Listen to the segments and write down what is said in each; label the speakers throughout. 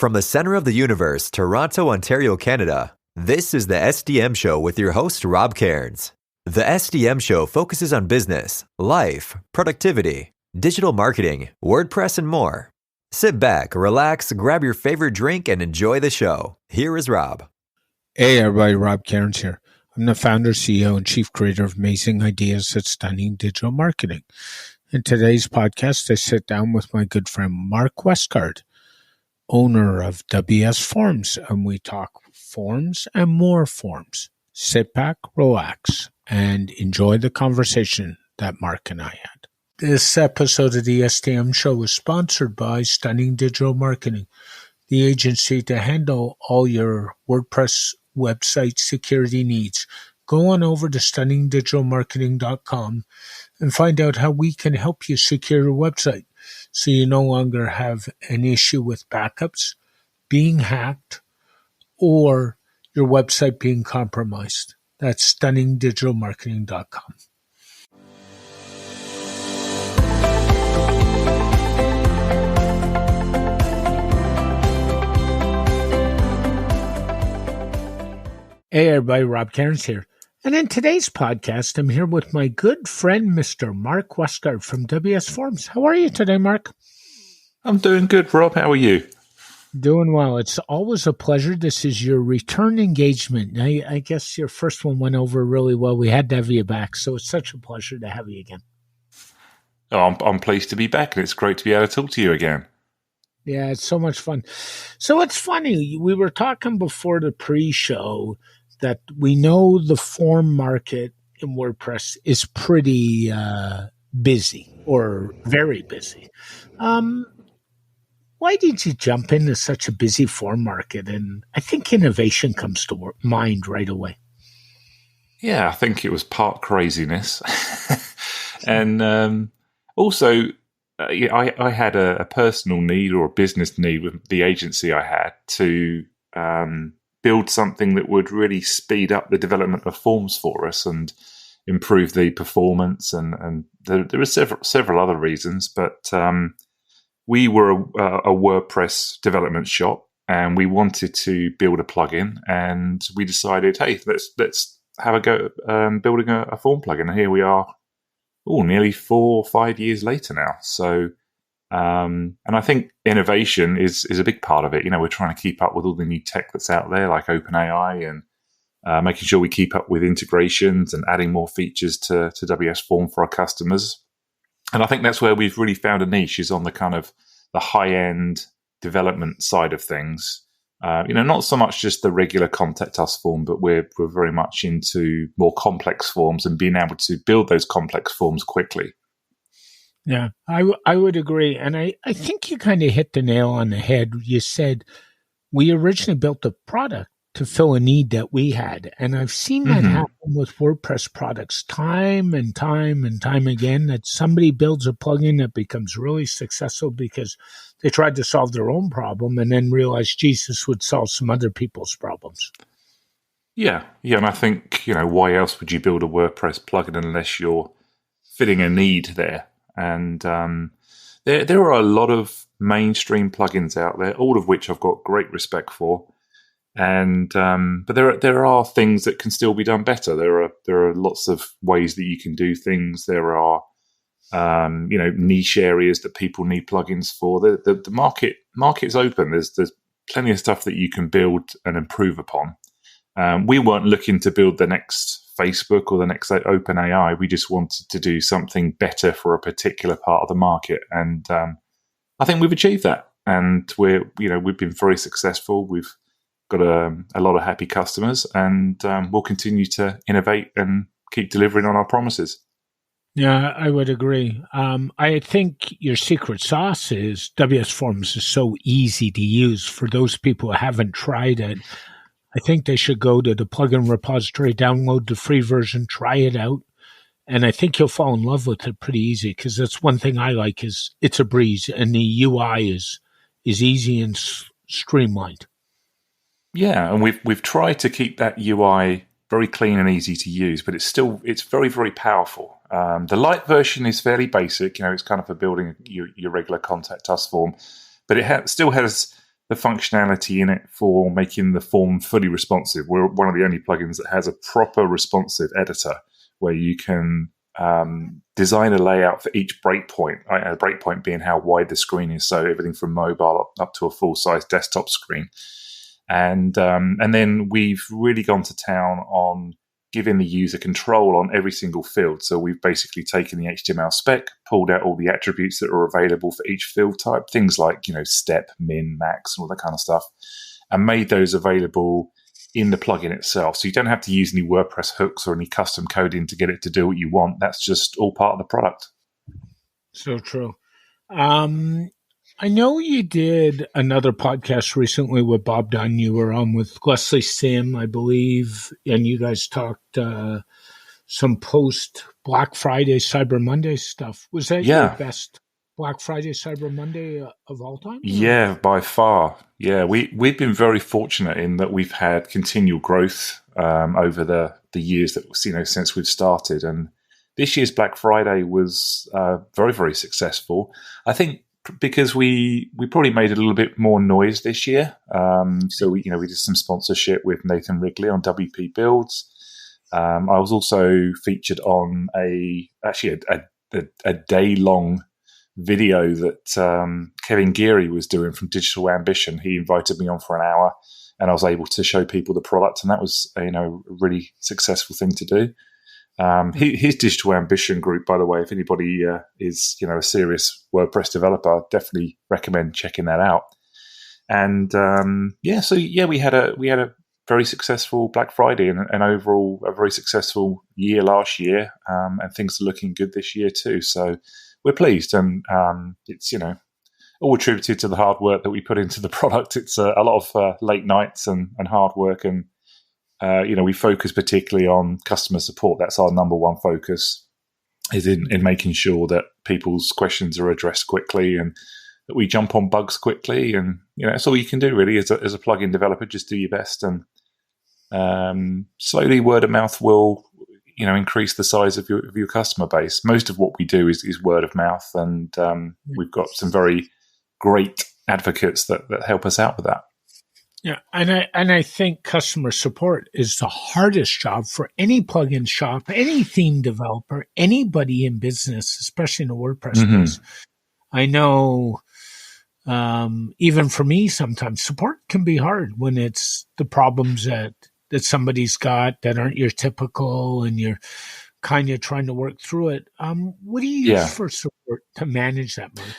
Speaker 1: From the center of the universe, Toronto, Ontario, Canada, this is the SDM Show with your host, Rob Cairns. The SDM Show focuses on business, life, productivity, digital marketing, WordPress, and more. Sit back, relax, grab your favorite drink, and enjoy the show. Here is Rob.
Speaker 2: Hey everybody, Rob Cairns here. I'm the founder, CEO, and chief creator of Amazing Ideas at Stunning Digital Marketing. In today's podcast, I sit down with my good friend Mark Westguard, owner of WS Forms, and we talk forms and more forms. Sit back, relax, and enjoy the conversation that Mark and I had. This episode of the SDM Show is sponsored by Stunning Digital Marketing, the agency to handle all your WordPress website security needs. Go on over to stunningdigitalmarketing.com and find out how we can help you secure your website so you no longer have an issue with backups, being hacked, or your website being compromised. That's stunningdigitalmarketing.com. Hey everybody, Rob Cairns here. And in today's podcast, I'm here with my good friend, Mr. Mark Westguard from WS Forms. How are you today, Mark?
Speaker 3: I'm doing good, Rob. How are you?
Speaker 2: Doing well. It's always a pleasure. This is your return engagement. I guess your first one went over really well. We had to have you back, so it's such a pleasure to have you again.
Speaker 3: Oh, I'm pleased to be back, and it's great to be able to talk to you again.
Speaker 2: Yeah, it's so much fun. So it's funny. We were talking before the pre-show that we know the form market in WordPress is pretty busy or very busy. Why did you jump into such a busy form market? And I think innovation comes to mind right away.
Speaker 3: Yeah, I think it was part craziness. And also, I had a personal need or a business need with the agency I had to build something that would really speed up the development of forms for us and improve the performance. And there were several other reasons, but we were a WordPress development shop, and we wanted to build a plugin. And we decided, hey, let's have a go building a form plugin. And here we are, nearly 4 or 5 years later now. So. And I think innovation is a big part of it. You know, we're trying to keep up with all the new tech that's out there, like OpenAI, and making sure we keep up with integrations and adding more features to WS Form for our customers. And I think that's where we've really found a niche, is on the kind of the high-end development side of things. Not so much just the regular Contact Us form, but we're very much into more complex forms and being able to build those complex forms quickly.
Speaker 2: Yeah, I would agree. And I think you kind of hit the nail on the head. You said we originally built a product to fill a need that we had. And I've seen that happen with WordPress products time and time and time again, that somebody builds a plugin that becomes really successful because they tried to solve their own problem and then realized Jesus would solve some other people's problems.
Speaker 3: Yeah. And I think, why else would you build a WordPress plugin unless you're fitting a need there? And there are a lot of mainstream plugins out there, all of which I've got great respect for. And but there are things that can still be done better. There are lots of ways that you can do things. There are niche areas that people need plugins for. The market's open. There's plenty of stuff that you can build and improve upon. We weren't looking to build the next Facebook or the next OpenAI. We just wanted to do something better for a particular part of the market, and I think we've achieved that. And we've been very successful. We've got a lot of happy customers, and we'll continue to innovate and keep delivering on our promises.
Speaker 2: Yeah, I would agree. I think your secret sauce is WS Forms is so easy to use. For those people who haven't tried it, I think they should go to the plugin repository, download the free version, try it out, and I think you'll fall in love with it pretty easy, because that's one thing I like, is it's a breeze, and the UI is easy and streamlined.
Speaker 3: Yeah, and we've tried to keep that UI very clean and easy to use, but it's very, very powerful. The light version is fairly basic. It's kind of for building your regular Contact Us form, but it still has the functionality in it for making the form fully responsive. We're one of the only plugins that has a proper responsive editor where you can design a layout for each breakpoint. A breakpoint being how wide the screen is, so everything from mobile up to a full-size desktop screen. And then we've really gone to town on giving the user control on every single field. So we've basically taken the HTML spec, pulled out all the attributes that are available for each field type, things like, step, min, max, and all that kind of stuff, and made those available in the plugin itself. So you don't have to use any WordPress hooks or any custom coding to get it to do what you want. That's just all part of the product.
Speaker 2: So true. I know you did another podcast recently with Bob Dunn. You were on with Leslie Sim, I believe, and you guys talked some post Black Friday, Cyber Monday stuff. Was that your best Black Friday, Cyber Monday of all time?
Speaker 3: Yeah, by far. Yeah, we've been very fortunate in that we've had continual growth over the years that since we've started, and this year's Black Friday was very, very successful. I think because we probably made a little bit more noise this year. So we did some sponsorship with Nathan Wrigley on WP Builds. I was also featured on a day-long video that Kevin Geary was doing from Digital Ambition. He invited me on for an hour, and I was able to show people the product, and that was a really successful thing to do. His Digital Ambition group, by the way, if anybody is a serious WordPress developer, I'd definitely recommend checking that out. And we had a very successful Black Friday and overall a very successful year last year, and things are looking good this year too. So we're pleased, and it's all attributed to the hard work that we put into the product. It's a lot of late nights and hard work, and we focus particularly on customer support. That's our number one focus, is in making sure that people's questions are addressed quickly and that we jump on bugs quickly. And that's all you can do really as a plugin developer. Just do your best, and slowly word of mouth will increase the size of your customer base. Most of what we do is word of mouth, and we've got some very great advocates that help us out with that.
Speaker 2: Yeah, and I think customer support is the hardest job for any plugin shop, any theme developer, anybody in business, especially in the WordPress space. I know, even for me, sometimes support can be hard when it's the problems that somebody's got that aren't your typical, and you're kind of trying to work through it. What do you use for support to manage that, Mark?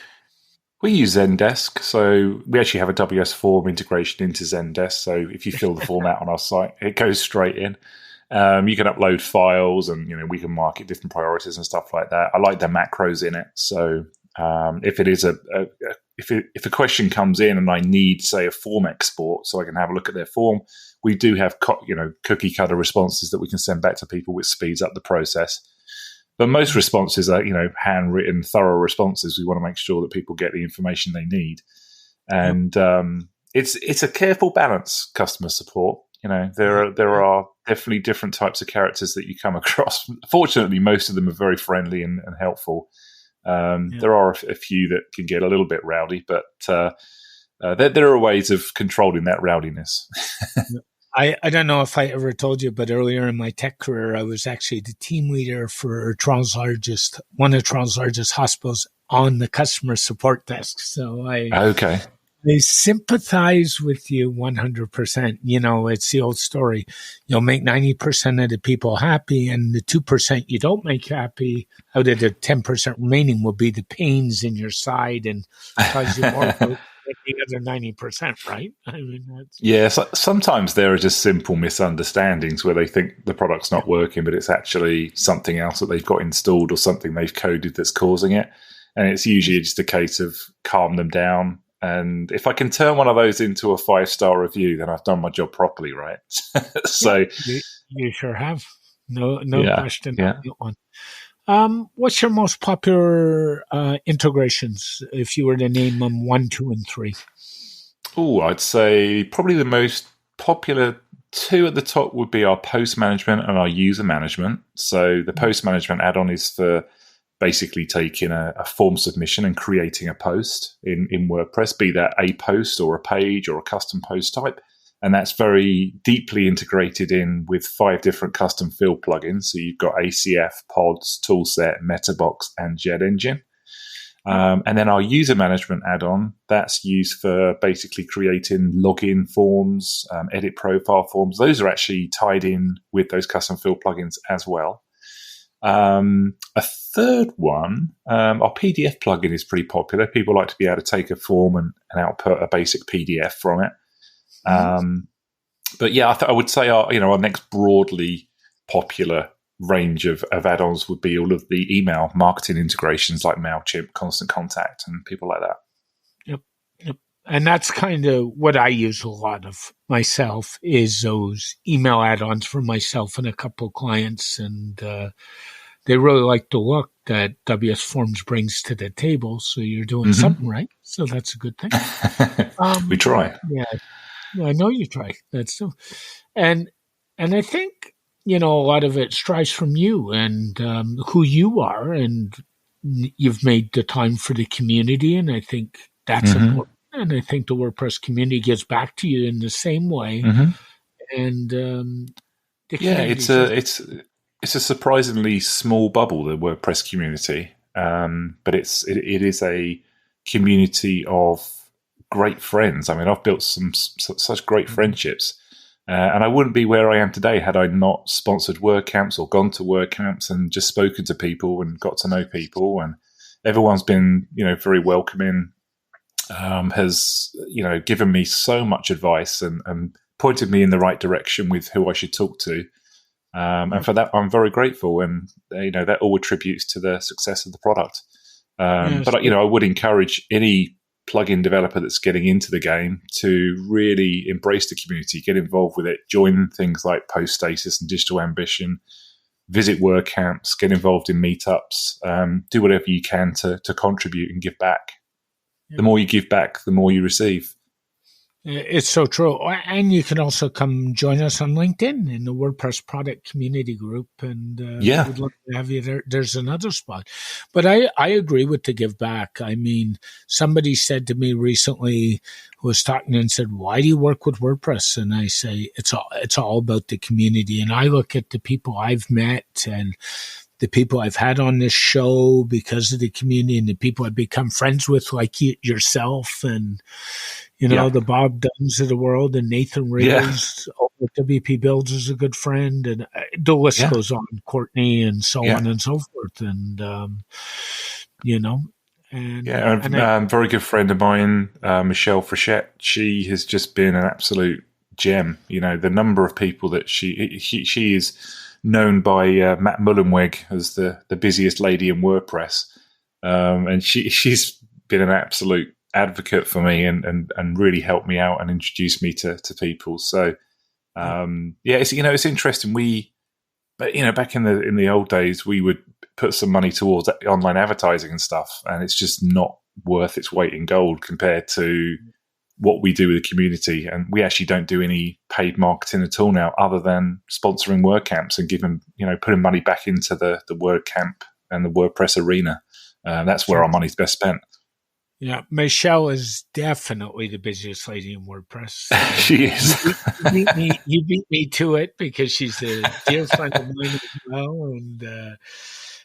Speaker 3: We use Zendesk, so we actually have a WS Form integration into Zendesk. So if you fill the form out on our site, it goes straight in. You can upload files, and we can mark it different priorities and stuff like that. I like the macros in it, so if it is if a question comes in and I need, say, a form export, so I can have a look at their form, we do have cookie cutter responses that we can send back to people, which speeds up the process. But most responses are, handwritten, thorough responses. We want to make sure that people get the information they need, and it's a careful balance. Customer support, there are definitely different types of characters that you come across. Fortunately, most of them are very friendly and helpful. There are a few that can get a little bit rowdy, but there are ways of controlling that rowdiness.
Speaker 2: I don't know if I ever told you, but earlier in my tech career, I was actually the team leader for one of Toronto's largest hospitals on the customer support desk. So I sympathize with you 100%. It's the old story. You'll make 90% of the people happy, and the 2% you don't make happy, out of the 10% remaining, will be the pains in your side and cause you more than the other 90%, right?
Speaker 3: So sometimes there are just simple misunderstandings where they think the product's not working, but it's actually something else that they've got installed or something they've coded that's causing it. And it's usually just a case of calm them down. And if I can turn one of those into a 5-star review, then I've done my job properly, right? So
Speaker 2: you sure have. No question on that one. What's your most popular integrations, if you were to name them 1, 2, and 3?
Speaker 3: Oh, I'd say probably the most popular 2 at the top would be our post management and our user management. So the post management add-on is for basically taking a form submission and creating a post in WordPress, be that a post or a page or a custom post type. And that's very deeply integrated in with 5 different custom field plugins. So you've got ACF, Pods, Toolset, Metabox, and Jet Engine. And then our user management add-on, that's used for basically creating login forms, edit profile forms. Those are actually tied in with those custom field plugins as well. A third one, our PDF plugin is pretty popular. People like to be able to take a form and output a basic PDF from it. But yeah, I would say our next broadly popular range of add-ons would be all of the email marketing integrations like MailChimp, Constant Contact, and people like that.
Speaker 2: Yep. And that's kind of what I use a lot of myself, is those email add-ons for myself and a couple of clients. And they really like the look that WS Forms brings to the table. So you're doing something right. So that's a good thing.
Speaker 3: We try.
Speaker 2: Yeah, I know you try. That's so. And I think, a lot of it strives from you and who you are, and you've made the time for the community. And I think that's important. And I think the WordPress community gives back to you in the same way. And
Speaker 3: it's a surprisingly small bubble, the WordPress community, but it is a community of great friends. I mean, I've built such great friendships, and I wouldn't be where I am today had I not sponsored WordCamps or gone to WordCamps and just spoken to people and got to know people. And everyone's been, very welcoming. Has given me so much advice and pointed me in the right direction with who I should talk to. And for that, I'm very grateful. And, that all attributes to the success of the product. But, I would encourage any plugin developer that's getting into the game to really embrace the community, get involved with it, join things like Post Status and Digital Ambition, visit WordCamps, get involved in meetups, do whatever you can to contribute and give back. The more you give back, the more you receive.
Speaker 2: It's so true. And you can also come join us on LinkedIn in the WordPress product community group. And we'd love to have you there. There's another spot. But I agree with the give back. I mean, somebody said to me recently, who was talking and said, why do you work with WordPress? And I say, it's all about the community. And I look at the people I've met and the people I've had on this show because of the community, and the people I've become friends with, like yourself, and the Bob Duns of the world, and Nathan Reyes over at WP Builds is a good friend, and the list goes on, Courtney, and so on and so forth. And a very good friend of mine, Michelle Frechette. She has just been an absolute gem. The number of people that she is known by Matt Mullenweg as the busiest lady in WordPress. And she's been an absolute advocate for me and really helped me out and introduced me to people. So, it's interesting. Back in the old days, we would put some money towards online advertising and stuff, and it's just not worth its weight in gold compared to what we do with the community. And we actually don't do any paid marketing at all now, other than sponsoring WordCamps and putting money back into the WordCamp and the WordPress arena. That's where our money's best spent. Yeah, Michelle is definitely the busiest lady in WordPress.
Speaker 3: She is.
Speaker 2: You beat me to it because she's a dear friend of mine as well. And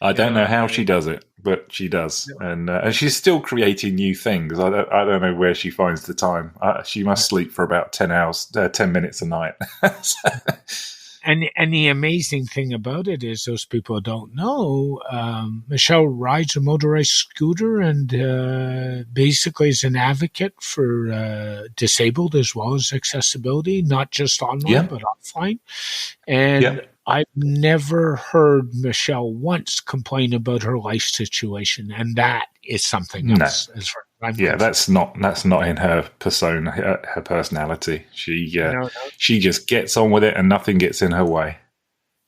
Speaker 3: I don't know how she does it, but she does, and she's still creating new things. I don't know where she finds the time. She must sleep for about 10 minutes a night.
Speaker 2: And the amazing thing about it is, those people don't know, Michelle rides a motorized scooter and basically is an advocate for disabled as well as accessibility, not just online but offline. And I've never heard Michelle once complain about her life situation, and that is something else. As far as I'm concerned.
Speaker 3: that's not in her persona, her personality. She just gets on with it, and nothing gets in her way.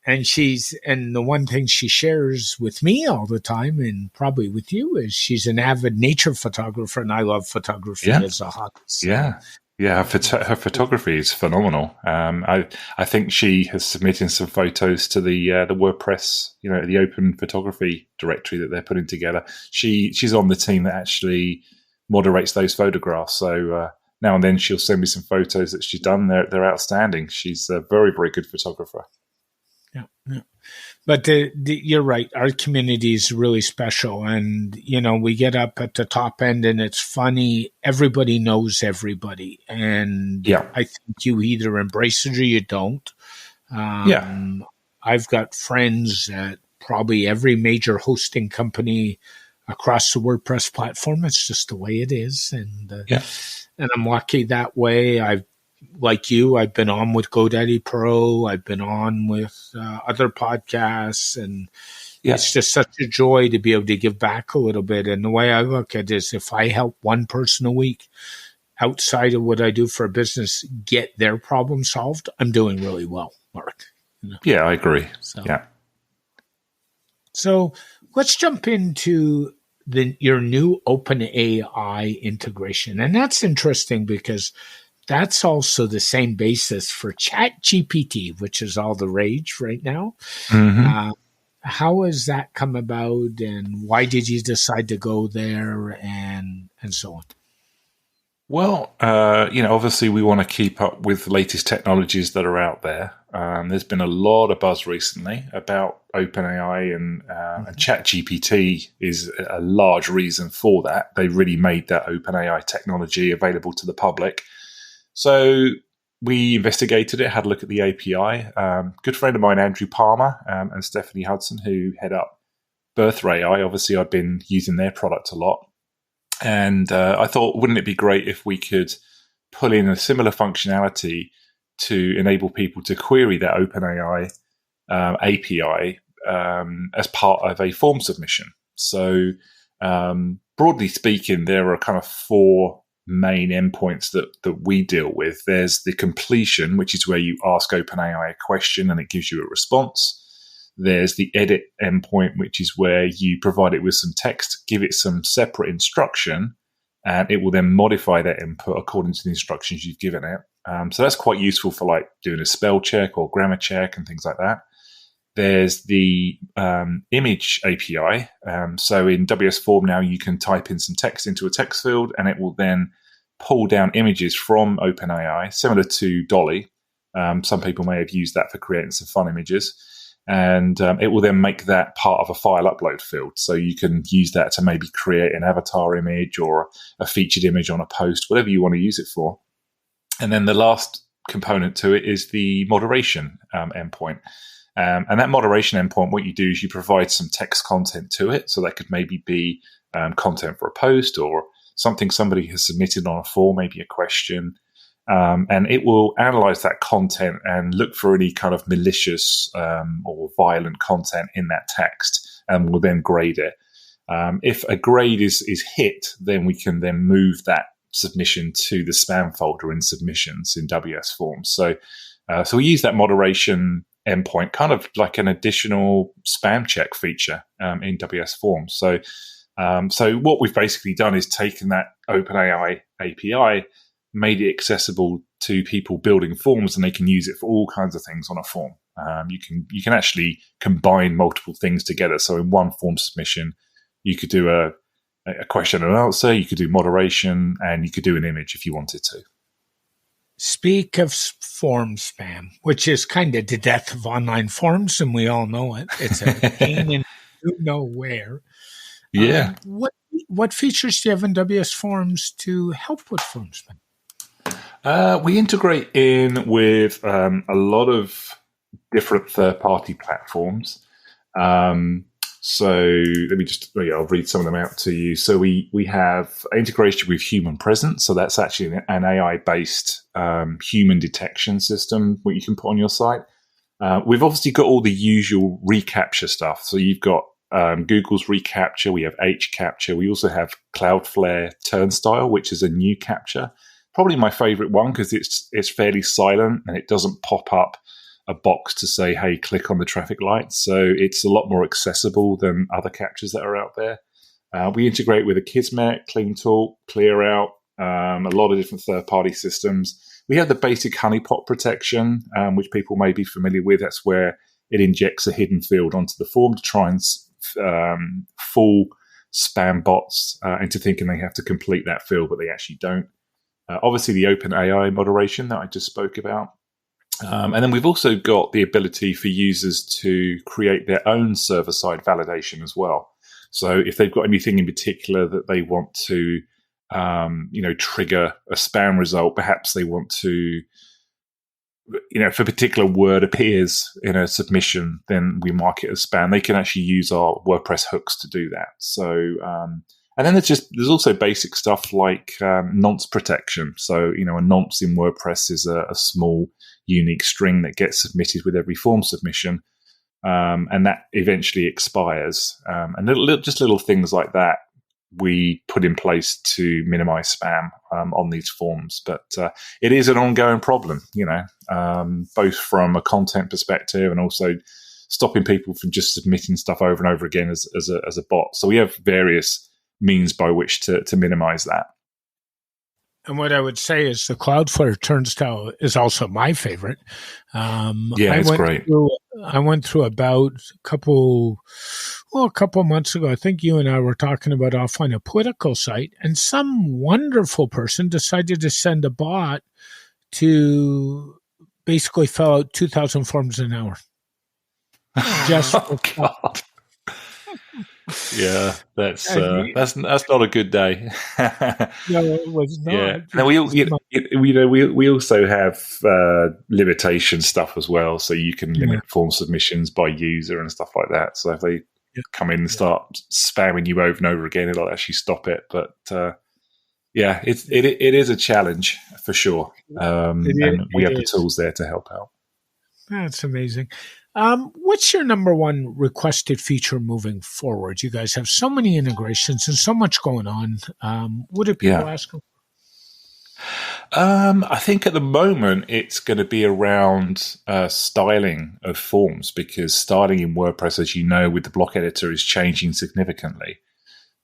Speaker 2: And the one thing she shares with me all the time, and probably with you, is she's an avid nature photographer, and I love photography as a hobby. So,
Speaker 3: Yeah, her photography is phenomenal. I think she has submitted some photos to the WordPress, the open photography directory that they're putting together. She's on the team that actually moderates those photographs. So now and then she'll send me some photos that she's done. They're outstanding. She's a very, very good photographer.
Speaker 2: Yeah. But you're right. Our community is really special. And, we get up at the top end and it's funny. Everybody knows everybody. And I think you either embrace it or you don't. I've got friends at probably every major hosting company across the WordPress platform. It's just the way it is. And I'm lucky that way. Like you, I've been on with GoDaddy Pro. I've been on with other podcasts, and it's just such a joy to be able to give back a little bit. And the way I look at it is, if I help one person a week outside of what I do for a business get their problem solved, I'm doing really well, Mark.
Speaker 3: Yeah, I agree.
Speaker 2: So let's jump into your new OpenAI integration, and that's interesting because that's also the same basis for ChatGPT, which is all the rage right now.
Speaker 3: Mm-hmm.
Speaker 2: How has that come about, and why did you decide to go there, and so on?
Speaker 3: Well, obviously we want to keep up with the latest technologies that are out there. There's been a lot of buzz recently about OpenAI, and ChatGPT is a large reason for that. They really made that OpenAI technology available to the public. So we investigated it, had a look at the API. Good friend of mine, Andrew Palmer, and Stephanie Hudson, who head up Birthray AI. Obviously, I've been using their product a lot. And I thought, wouldn't it be great if we could pull in a similar functionality to enable people to query that OpenAI API as part of a form submission? So broadly speaking, there are kind of four main endpoints that we deal with. There's the completion, which is where you ask OpenAI a question and it gives you a response. There's the edit endpoint, which is where you provide it with some text, give it some separate instruction, and it will then modify that input according to the instructions you've given it. So that's quite useful for like doing a spell check or grammar check and things like that. There's the image API. So in WS Form now, you can type in some text into a text field, and it will then pull down images from OpenAI, similar to Dolly. Some people may have used that for creating some fun images. And it will then make that part of a file upload field. So you can use that to maybe create an avatar image or a featured image on a post, whatever you want to use it for. And then the last component to it is the moderation endpoint. And that moderation endpoint, what you do is you provide some text content to it. So that could maybe be content for a post or something somebody has submitted on a form, maybe a question. And it will analyze that content and look for any kind of malicious or violent content in that text, and will then grade it. If a grade is hit, then we can then move that submission to the spam folder in submissions in WS Forms. So we use that moderation endpoint kind of like an additional spam check feature in WS Forms. So what we've basically done is taken that OpenAI API, made it accessible to people building forms, and they can use it for all kinds of things on a form. You can actually combine multiple things together. So in one form submission, you could do a question and answer, you could do moderation, and you could do an image if you wanted to.
Speaker 2: Speak of form spam, which is kind of the death of online forums, and we all know it. It's a pain in nowhere.
Speaker 3: Yeah.
Speaker 2: What features do you have in WS Forms to help with form spam?
Speaker 3: We integrate in with a lot of different third-party platforms. So let me I'll read some of them out to you. So we have integration with Human Presence. So that's actually an AI-based human detection system, what you can put on your site. We've obviously got all the usual reCAPTCHA stuff. So you've got Google's reCAPTCHA. We have HCAPTCHA. We also have Cloudflare Turnstile, which is a new captcha. Probably my favorite one because it's fairly silent and it doesn't pop up a box to say, hey, click on the traffic lights. So it's a lot more accessible than other captchas that are out there. We integrate with Akismet, CleanTalk, ClearOut, a lot of different third-party systems. We have the basic honeypot protection, which people may be familiar with. That's where it injects a hidden field onto the form to try and fool spam bots into thinking they have to complete that field, but they actually don't. Obviously, the open AI moderation that I just spoke about. And then we've also got the ability for users to create their own server-side validation as well. So if they've got anything in particular that they want to, trigger a spam result, perhaps they want to, if a particular word appears in a submission, then we mark it as spam. They can actually use our WordPress hooks to do that. So, and then there's also basic stuff like nonce protection. So, a nonce in WordPress is a small, unique string that gets submitted with every form submission, and that eventually expires. And little things like that we put in place to minimize spam on these forms. But it is an ongoing problem, both from a content perspective and also stopping people from just submitting stuff over and over again as a bot. So we have various means by which to minimize that.
Speaker 2: And what I would say is the Cloudflare turnstile is also my favorite.
Speaker 3: It's great.
Speaker 2: I went through about a couple months ago. I think you and I were talking about offline a political site, and some wonderful person decided to send a bot to basically fill out 2,000 forms an hour. Just
Speaker 3: God. Yeah, that's not a good day.
Speaker 2: No, it was not.
Speaker 3: Yeah. Now we also have limitation stuff as well, so you can limit form submissions by user and stuff like that. So if they come in and start spamming you over and over again, it'll actually stop it. But it is a challenge for sure, and we have the tools there to help out.
Speaker 2: That's amazing. What's your number one requested feature moving forward? You guys have so many integrations and so much going on. What do people ask?
Speaker 3: I think at the moment it's going to be around styling of forms, because styling in WordPress, as you know, with the block editor is changing significantly.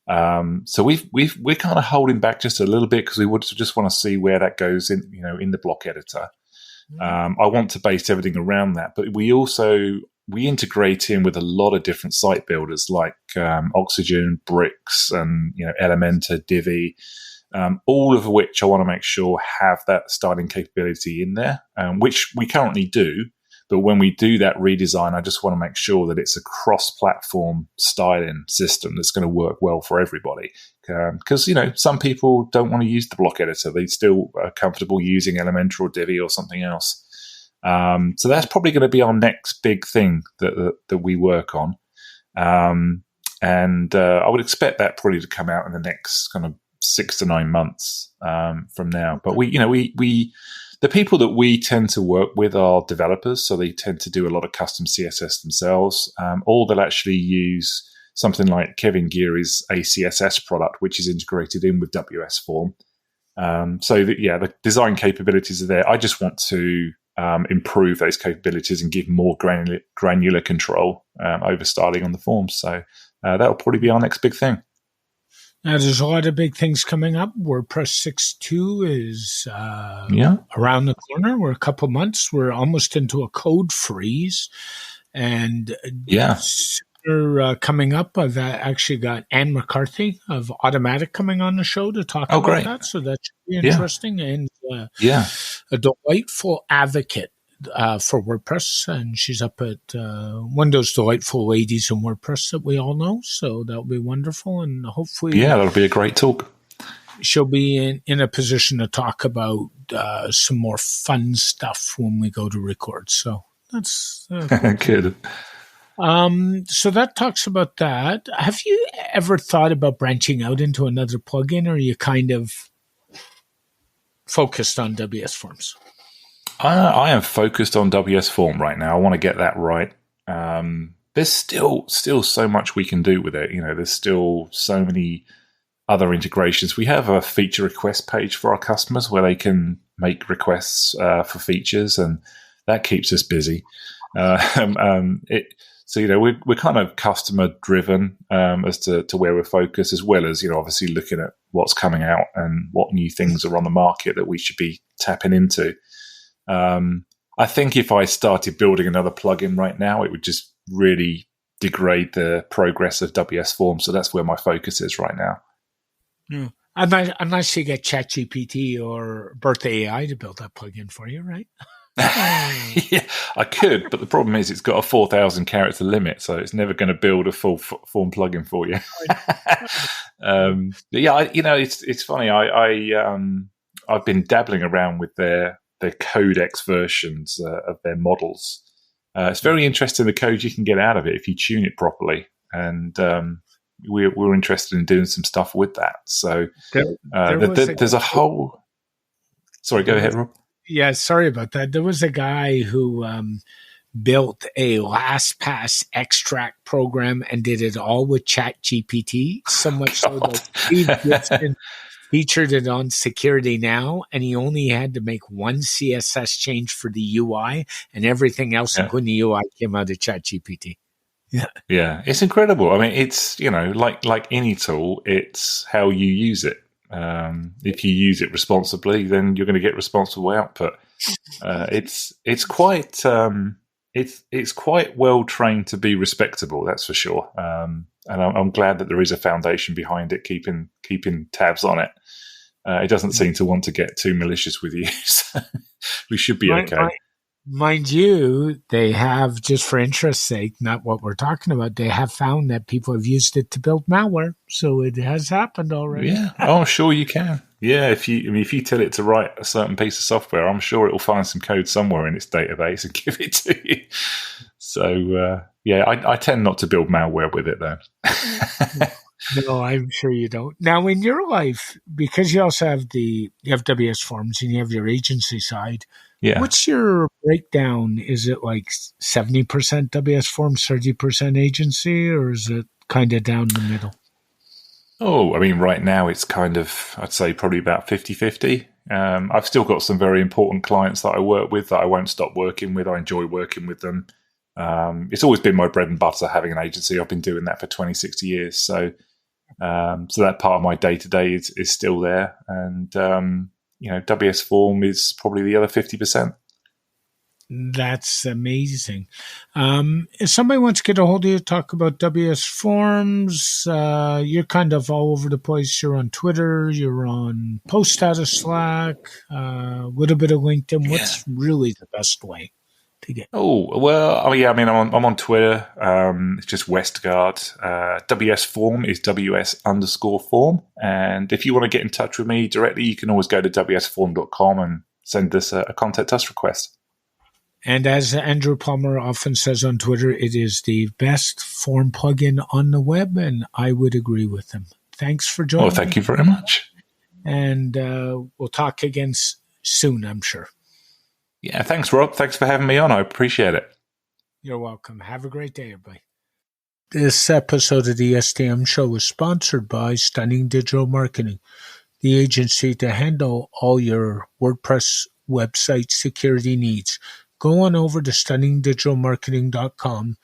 Speaker 3: So we're kind of holding back just a little bit because we would just want to see where that goes in the block editor. I want to base everything around that, but we integrate in with a lot of different site builders like Oxygen, Bricks, and Elementor, Divi, all of which I want to make sure have that styling capability in there, which we currently do. But when we do that redesign, I just want to make sure that it's a cross-platform styling system that's going to work well for everybody. Because, some people don't want to use the block editor. They still are comfortable using Elementor or Divi or something else. So that's probably going to be our next big thing that we work on. And I would expect that probably to come out in the next kind of 6 to 9 months from now. But the people that we tend to work with are developers, so they tend to do a lot of custom CSS themselves, or they'll actually use something like Kevin Geary's ACSS product, which is integrated in with WS Form. The design capabilities are there. I just want to improve those capabilities and give more granular control over styling on the forms. So that'll probably be our next big thing.
Speaker 2: Now, there's a lot of big things coming up. WordPress 6.2 is around the corner. We're a couple months. We're almost into a code freeze. And coming up, I've actually got Anne McCarthy of Automatic coming on the show to talk about that. So that should be interesting. And a delightful advocate for WordPress, and she's up at one of those delightful ladies in WordPress that we all know. So that'll be wonderful, and hopefully,
Speaker 3: that'll be a great talk.
Speaker 2: She'll be in a position to talk about some more fun stuff when we go to record. So that's
Speaker 3: good.
Speaker 2: So that talks about that. Have you ever thought about branching out into another plugin, or are you kind of focused on WS Forms?
Speaker 3: I am focused on WS Form right now. I want to get that right. There's still so much we can do with it. There's still so many other integrations. We have a feature request page for our customers where they can make requests for features, and that keeps us busy. We're kind of customer driven as to where we're focused, as well as obviously looking at what's coming out and what new things are on the market that we should be tapping into. I think if I started building another plugin right now, it would just really degrade the progress of WS Form. So that's where my focus is right now.
Speaker 2: Yeah. Unless you get ChatGPT or Birthday AI to build that plugin for you, right?
Speaker 3: Yeah, I could, but the problem is it's got a 4,000 character limit, so it's never going to build a full form plugin for you. It's funny. I've been dabbling around with their codex versions of their models. It's very interesting the code you can get out of it if you tune it properly, and we're interested in doing some stuff with that. So there's a whole. Sorry, go ahead, Rob.
Speaker 2: Yeah, sorry about that. There was a guy who built a LastPass extract program and did it all with ChatGPT, so much so that Steve Gibson featured it on Security Now, and he only had to make one CSS change for the UI, and everything else, including the UI, came out of ChatGPT.
Speaker 3: Yeah, it's incredible. I mean, it's like any tool, it's how you use it. If you use it responsibly, then you're going to get responsible output. It's quite well trained to be respectable, that's for sure. And I'm glad that there is a foundation behind it, keeping tabs on it. It doesn't seem to want to get too malicious with you, so we should be okay.
Speaker 2: Mind you, they have, just for interest's sake, not what we're talking about, they have found that people have used it to build malware. So it has happened already.
Speaker 3: Yeah. Oh, sure you can. Yeah. If you tell it to write a certain piece of software, I'm sure it will find some code somewhere in its database and give it to you. So, I tend not to build malware with it, though.
Speaker 2: No, I'm sure you don't. Now, in your life, because you also have WS Forms and you have your agency side, what's your breakdown? Is it like 70% WS Forms, 30% agency, or is it kind of down the middle?
Speaker 3: Oh, I mean, right now it's kind of, I'd say probably about 50-50. I've still got some very important clients that I work with that I won't stop working with. I enjoy working with them. It's always been my bread and butter having an agency. I've been doing that for 26 years. So that part of my day-to-day is still there. And, WS Form is probably the other 50%.
Speaker 2: That's amazing. If somebody wants to get a hold of you, talk about WS Forms, you're kind of all over the place. You're on Twitter, you're on Post out of Slack, a little bit of LinkedIn. Yeah. What's really the best way to get?
Speaker 3: I'm on Twitter. It's just Westguard. WS Form is WS_form. And if you want to get in touch with me directly, you can always go to wsform.com and send us a contact us request.
Speaker 2: And as Andrew Plummer often says on Twitter, it is the best form plugin on the web, and I would agree with him. Thanks for joining.
Speaker 3: Oh, thank you very much.
Speaker 2: And we'll talk again soon, I'm sure.
Speaker 3: Yeah, thanks, Rob. Thanks for having me on. I appreciate it.
Speaker 2: You're welcome. Have a great day, everybody. This episode of the SDM Show is sponsored by Stunning Digital Marketing, the agency to handle all your WordPress website security needs. Go on over to stunningdigitalmarketing.com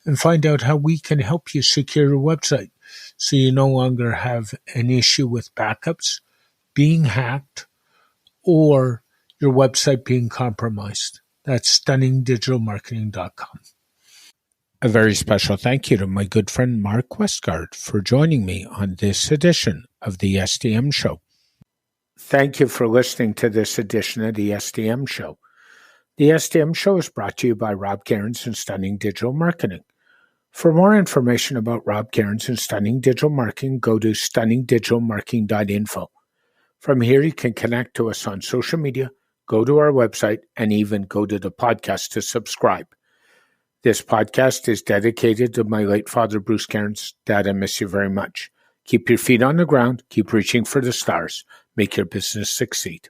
Speaker 2: and find out how we can help you secure your website so you no longer have an issue with backups, being hacked, or your website being compromised. That's stunningdigitalmarketing.com. A very special thank you to my good friend Mark Westguard for joining me on this edition of the SDM Show. Thank you for listening to this edition of the SDM Show. The SDM Show is brought to you by Rob Cairns and Stunning Digital Marketing. For more information about Rob Cairns and Stunning Digital Marketing, go to stunningdigitalmarketing.info. From here, you can connect to us on social media, go to our website, and even go to the podcast to subscribe. This podcast is dedicated to my late father, Bruce Cairns. Dad, I miss you very much. Keep your feet on the ground. Keep reaching for the stars. Make your business succeed.